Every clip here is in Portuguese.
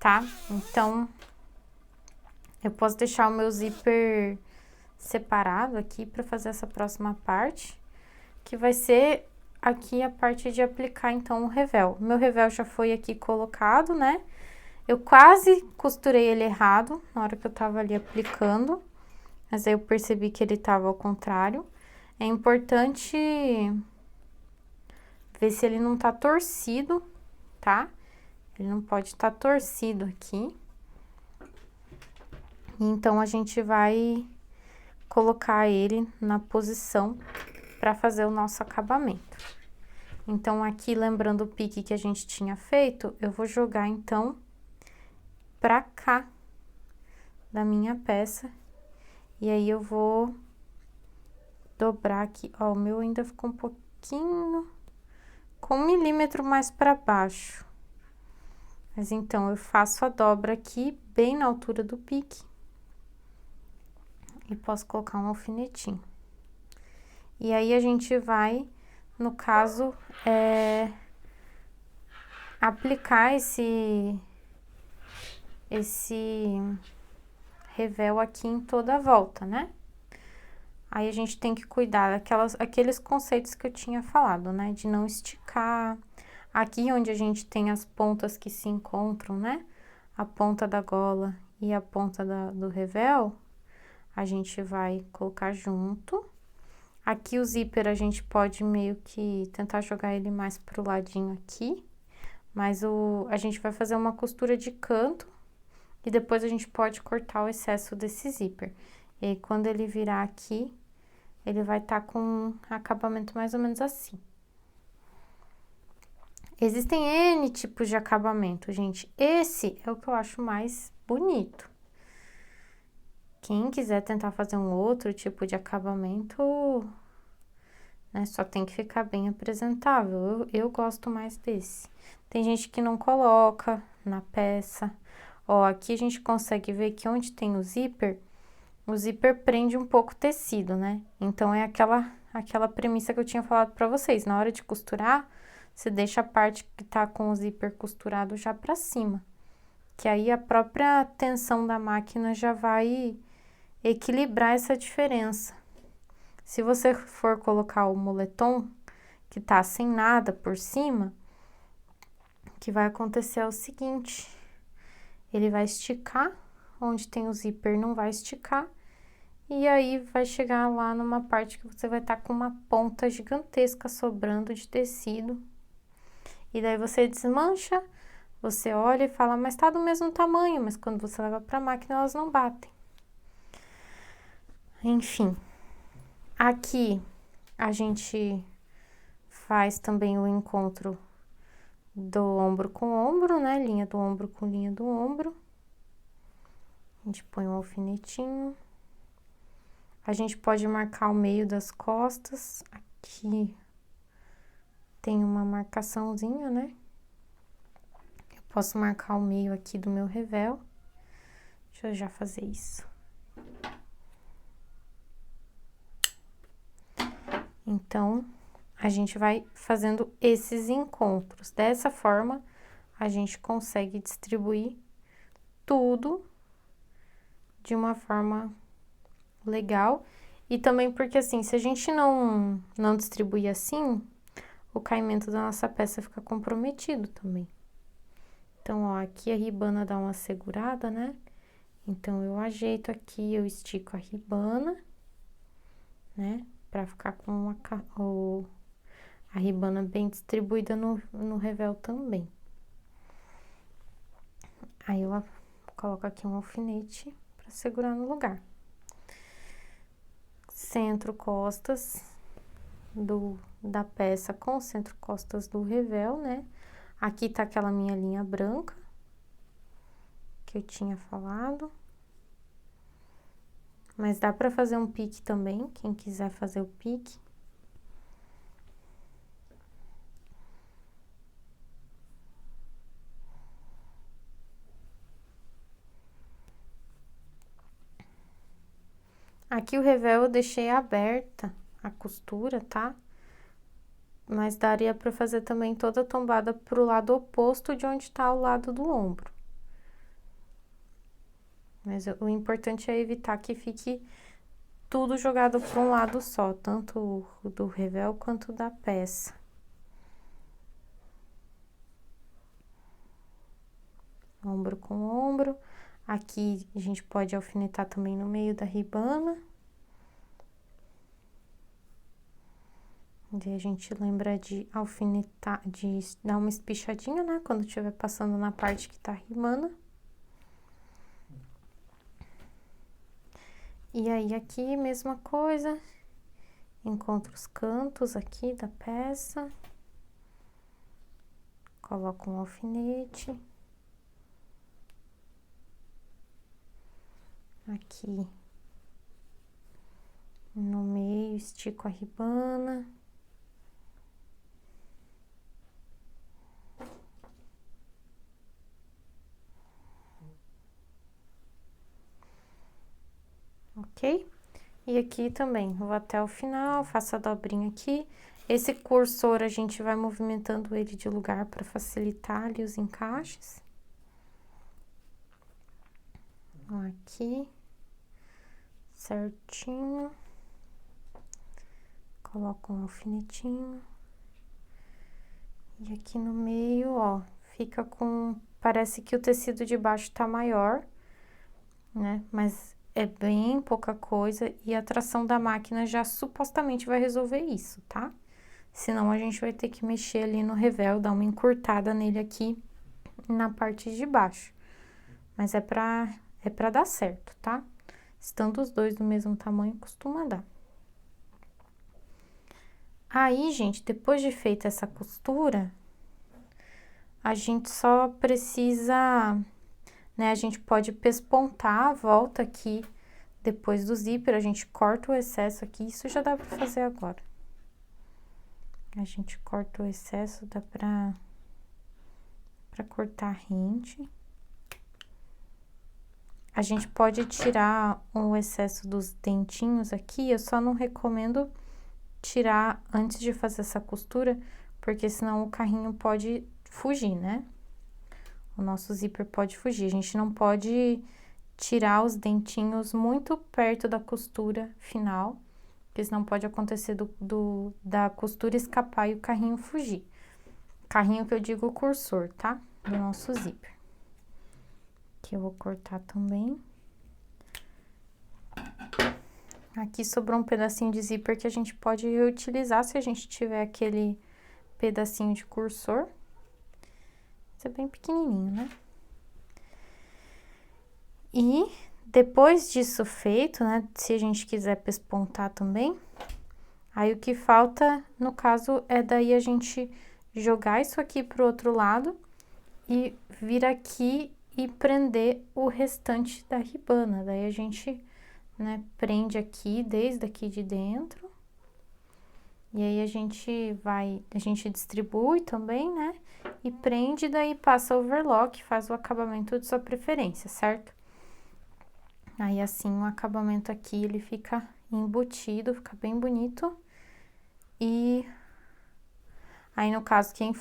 tá? Então, eu posso deixar o meu zíper separado aqui pra fazer essa próxima parte, que vai ser aqui a parte de aplicar, então, o revel. Meu revel já foi aqui colocado, né? Eu quase costurei ele errado na hora que eu tava ali aplicando, mas aí eu percebi que ele tava ao contrário. É importante ver se ele não tá torcido, tá? Ele não pode estar torcido aqui. Então, a gente vai colocar ele na posição para fazer o nosso acabamento. Então, aqui, lembrando o pique que a gente tinha feito, eu vou jogar, então, pra cá da minha peça. E aí, eu vou dobrar aqui. Ó, o meu ainda ficou um pouquinho com 1 milímetro mais para baixo. Mas, então, eu faço a dobra aqui, bem na altura do pique. E posso colocar um alfinetinho. E aí, a gente vai, no caso, aplicar esse revel aqui em toda a volta, né? Aí, a gente tem que cuidar aqueles conceitos que eu tinha falado, né? De não esticar. Aqui, onde a gente tem as pontas que se encontram, né? A ponta da gola e a ponta do revel, a gente vai colocar junto. Aqui, o zíper, a gente pode meio que tentar jogar ele mais pro ladinho aqui. Mas a gente vai fazer uma costura de canto e depois a gente pode cortar o excesso desse zíper. E aí, quando ele virar aqui, ele vai estar com um acabamento mais ou menos assim. Existem N tipos de acabamento, gente. Esse é o que eu acho mais bonito. Quem quiser tentar fazer um outro tipo de acabamento, né, só tem que ficar bem apresentável. Eu gosto mais desse. Tem gente que não coloca na peça. Ó, aqui a gente consegue ver que onde tem o zíper prende um pouco o tecido, né? Então, é aquela premissa que eu tinha falado pra vocês. Na hora de costurar, você deixa a parte que tá com o zíper costurado já pra cima. Que aí, a própria tensão da máquina já vai equilibrar essa diferença. Se você for colocar o moletom, que tá sem nada por cima, o que vai acontecer é o seguinte: ele vai esticar, onde tem o zíper não vai esticar, e aí vai chegar lá numa parte que você vai estar com uma ponta gigantesca sobrando de tecido. E daí você desmancha, você olha e fala, mas tá do mesmo tamanho, mas quando você leva pra máquina elas não batem. Enfim, aqui a gente faz também o encontro do ombro com ombro, né? Linha do ombro com linha do ombro. A gente põe um alfinetinho. A gente pode marcar o meio das costas. Aqui tem uma marcaçãozinha, né? Eu posso marcar o meio aqui do meu revel. Deixa eu já fazer isso. Então, a gente vai fazendo esses encontros. Dessa forma, a gente consegue distribuir tudo de uma forma legal. E também porque, assim, se a gente não distribuir assim, o caimento da nossa peça fica comprometido também. Então, ó, aqui a ribana dá uma segurada, né? Então, eu ajeito aqui, eu estico a ribana, né? Pra ficar com a ribana bem distribuída no revel também. Aí, eu coloco aqui um alfinete pra segurar no lugar. Centro costas da peça com o centro costas do revel, né? Aqui tá aquela minha linha branca que eu tinha falado. Mas dá pra fazer um pique também, quem quiser fazer o pique. Aqui o revel eu deixei aberta a costura, tá? Mas daria pra fazer também toda a tombada pro lado oposto de onde tá o lado do ombro. Mas o importante é evitar que fique tudo jogado para um lado só, tanto o do revel quanto da peça. Ombro com ombro. Aqui a gente pode alfinetar também no meio da ribana. Daí a gente lembra de alfinetar, de dar uma espichadinha, né? Quando estiver passando na parte que tá rimando. E aí, aqui, mesma coisa. Encontro os cantos aqui da peça. Coloco um alfinete. Aqui. No meio, estico a ribana. Ok? E aqui também, vou até o final, faço a dobrinha aqui. Esse cursor, a gente vai movimentando ele de lugar para facilitar ali os encaixes. Aqui, certinho. Coloco um alfinetinho. E aqui no meio, ó, fica com... Parece que o tecido de baixo tá maior, né? Mas é bem pouca coisa e a tração da máquina já supostamente vai resolver isso, tá? Senão a gente vai ter que mexer ali no revel, dar uma encurtada nele aqui na parte de baixo. Mas é pra dar certo, tá? Estando os dois do mesmo tamanho, costuma dar. Aí, gente, depois de feita essa costura, a gente só precisa, né? A gente pode pespontar a volta aqui, depois do zíper, a gente corta o excesso aqui, isso já dá pra fazer agora. A gente corta o excesso, dá pra cortar rente. A gente pode tirar o excesso dos dentinhos aqui, eu só não recomendo tirar antes de fazer essa costura, porque senão o carrinho pode fugir, né? O nosso zíper pode fugir. A gente não pode tirar os dentinhos muito perto da costura final, porque senão pode acontecer da costura escapar e o carrinho fugir. Carrinho que eu digo o cursor, tá? Do nosso zíper. Aqui eu vou cortar também. Aqui sobrou um pedacinho de zíper que a gente pode reutilizar se a gente tiver aquele pedacinho de cursor. Isso é bem pequenininho, né? E depois disso feito, né, se a gente quiser pespontar também, aí o que falta, no caso, é daí a gente jogar isso aqui pro outro lado e vir aqui e prender o restante da ribana. Daí a gente, né, prende aqui, desde aqui de dentro. E aí a gente distribui também, né? E prende, daí passa overlock, faz o acabamento de sua preferência, certo? Aí assim o acabamento aqui, ele fica embutido, fica bem bonito. E aí no caso, quem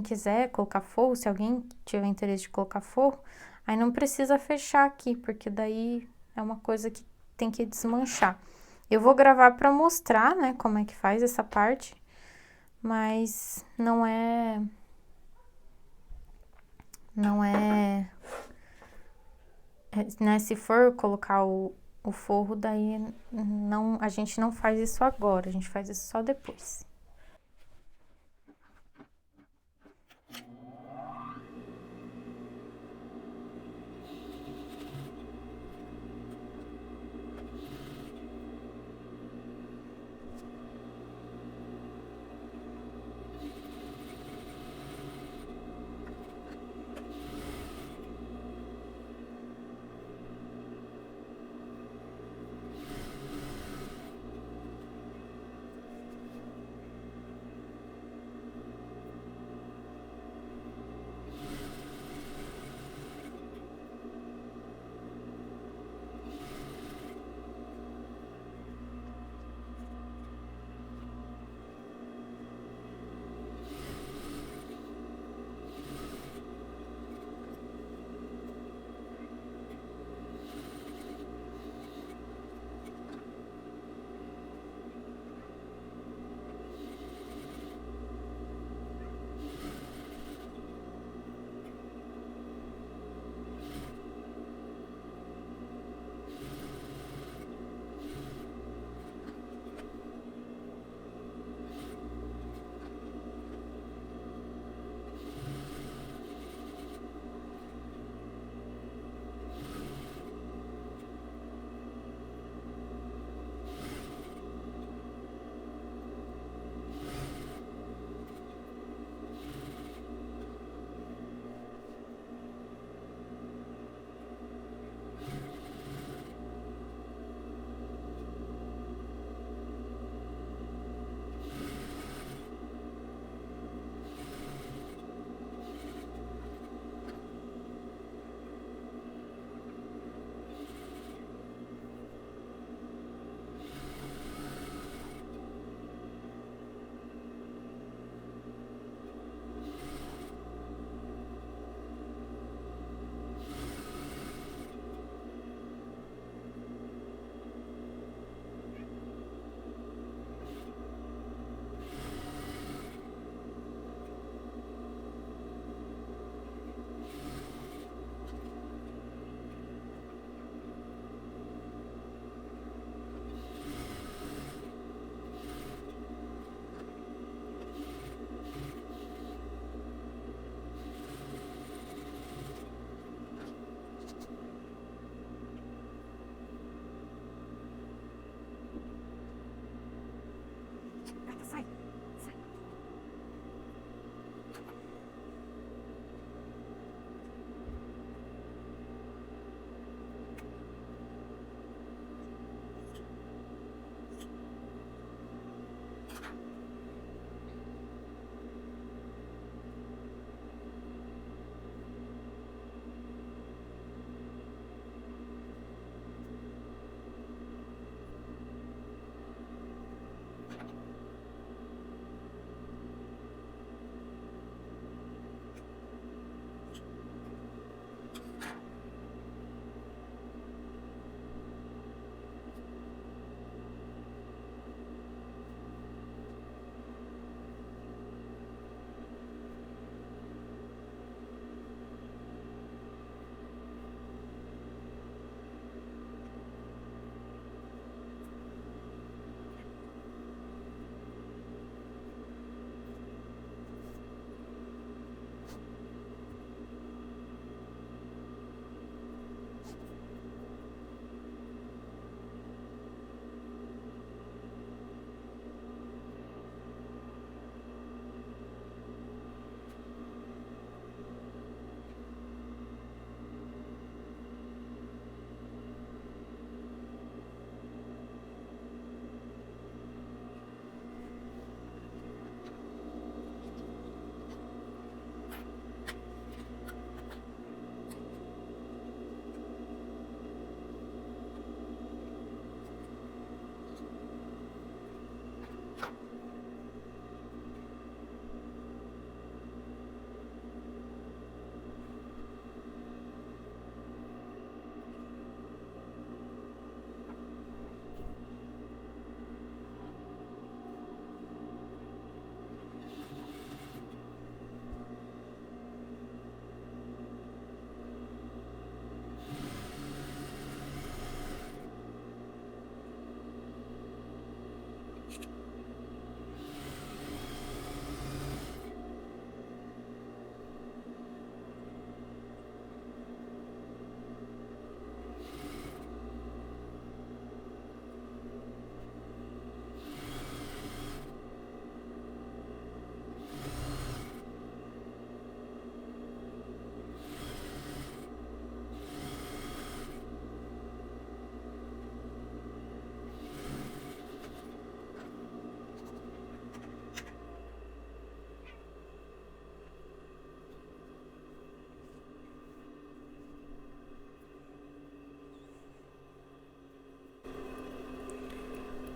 quiser colocar forro, se alguém tiver interesse de colocar forro, aí não precisa fechar aqui, porque daí é uma coisa que tem que desmanchar. Eu vou gravar pra mostrar, né, como é que faz essa parte, mas não é, né, se for colocar o forro, daí não, a gente não faz isso agora, a gente faz isso só depois.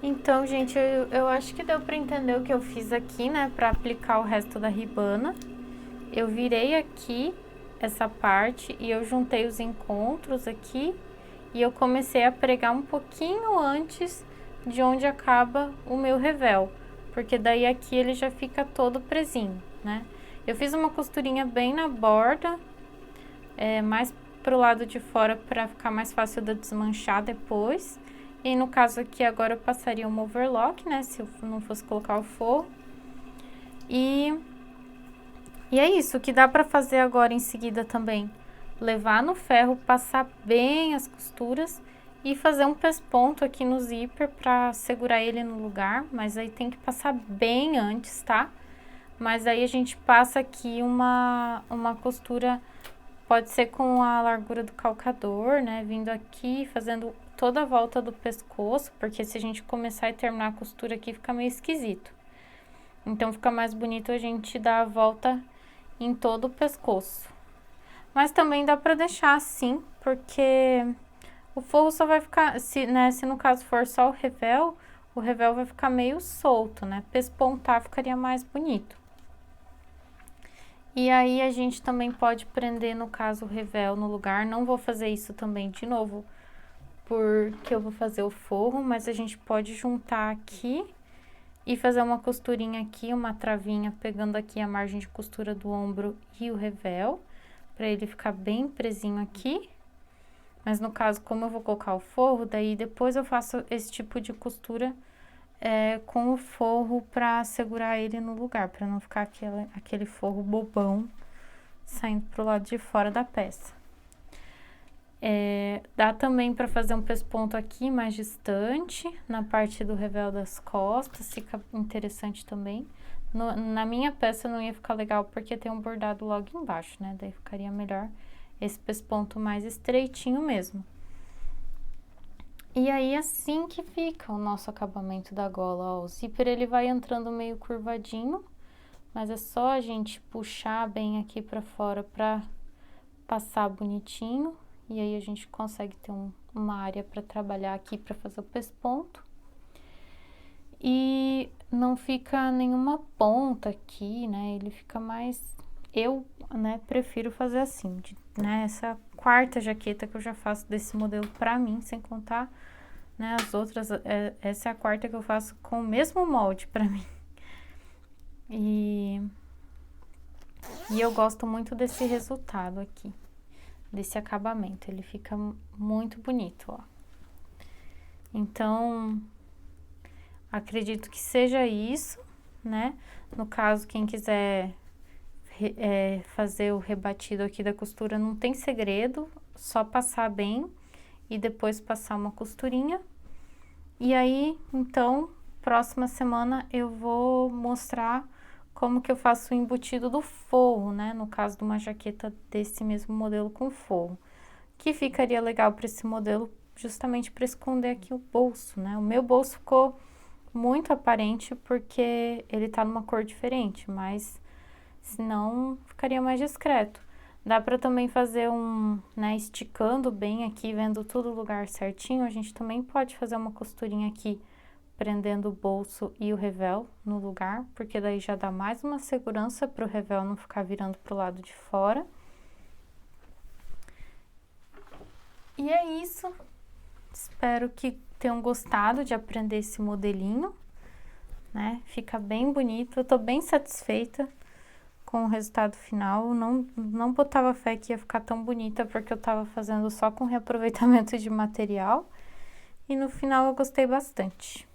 Então, gente, eu acho que deu pra entender o que eu fiz aqui, né, pra aplicar o resto da ribana. Eu virei aqui essa parte e eu juntei os encontros aqui e eu comecei a pregar um pouquinho antes de onde acaba o meu revel, porque daí aqui ele já fica todo presinho, né? Eu fiz uma costurinha bem na borda, mais pro lado de fora para ficar mais fácil de desmanchar depois. E no caso aqui agora eu passaria um overlock, né, se eu não fosse colocar o forro. E é isso, o que dá para fazer agora em seguida também, levar no ferro, passar bem as costuras e fazer um pesponto aqui no zíper para segurar ele no lugar, mas aí tem que passar bem antes, tá? Mas aí a gente passa aqui uma costura, pode ser com a largura do calcador, né? Vindo aqui, fazendo toda a volta do pescoço, porque se a gente começar e terminar a costura aqui, fica meio esquisito. Então, fica mais bonito a gente dar a volta em todo o pescoço. Mas também dá pra deixar assim, porque o forro só vai ficar, se no caso for só o revel vai ficar meio solto, né? Pespontar ficaria mais bonito. E aí a gente também pode prender, no caso, o revel no lugar. Não vou fazer isso também de novo, porque eu vou fazer o forro, mas a gente pode juntar aqui e fazer uma costurinha aqui, uma travinha, pegando aqui a margem de costura do ombro e o revel, pra ele ficar bem presinho aqui. Mas no caso, como eu vou colocar o forro, daí depois eu faço esse tipo de costura com o forro pra segurar ele no lugar, pra não ficar aquele forro bobão saindo pro lado de fora da peça. Dá também pra fazer um pesponto aqui mais distante, na parte do revel das costas, fica interessante também. Na minha peça não ia ficar legal porque tem um bordado logo embaixo, né? Daí ficaria melhor esse pesponto mais estreitinho mesmo. E aí, assim que fica o nosso acabamento da gola, ó. O zíper, ele vai entrando meio curvadinho, mas é só a gente puxar bem aqui pra fora pra passar bonitinho. E aí, a gente consegue ter uma área pra trabalhar aqui pra fazer o pesponto. E não fica nenhuma ponta aqui, né? Ele fica mais... Eu, né, prefiro fazer assim, né? Essa quarta jaqueta que eu já faço desse modelo pra mim, sem contar, né, as outras. Essa é a quarta que eu faço com o mesmo molde pra mim. E eu gosto muito desse resultado aqui, desse acabamento. Ele fica muito bonito, ó. Então, acredito que seja isso, né? No caso, quem quiser fazer o rebatido aqui da costura, não tem segredo, só passar bem e depois passar uma costurinha. E aí, então, próxima semana eu vou mostrar como que eu faço o embutido do forro, né? No caso de uma jaqueta desse mesmo modelo com forro, que ficaria legal para esse modelo, justamente para esconder aqui o bolso, né? O meu bolso ficou muito aparente porque ele tá numa cor diferente, mas senão ficaria mais discreto. Dá pra também fazer né, esticando bem aqui, vendo tudo o lugar certinho, a gente também pode fazer uma costurinha aqui, prendendo o bolso e o revel no lugar, porque daí já dá mais uma segurança pro revel não ficar virando pro lado de fora. E é isso. Espero que tenham gostado de aprender esse modelinho, né? Fica bem bonito, eu tô bem satisfeita com o resultado final. Não botava fé que ia ficar tão bonita, porque eu tava fazendo só com reaproveitamento de material. E no final eu gostei bastante.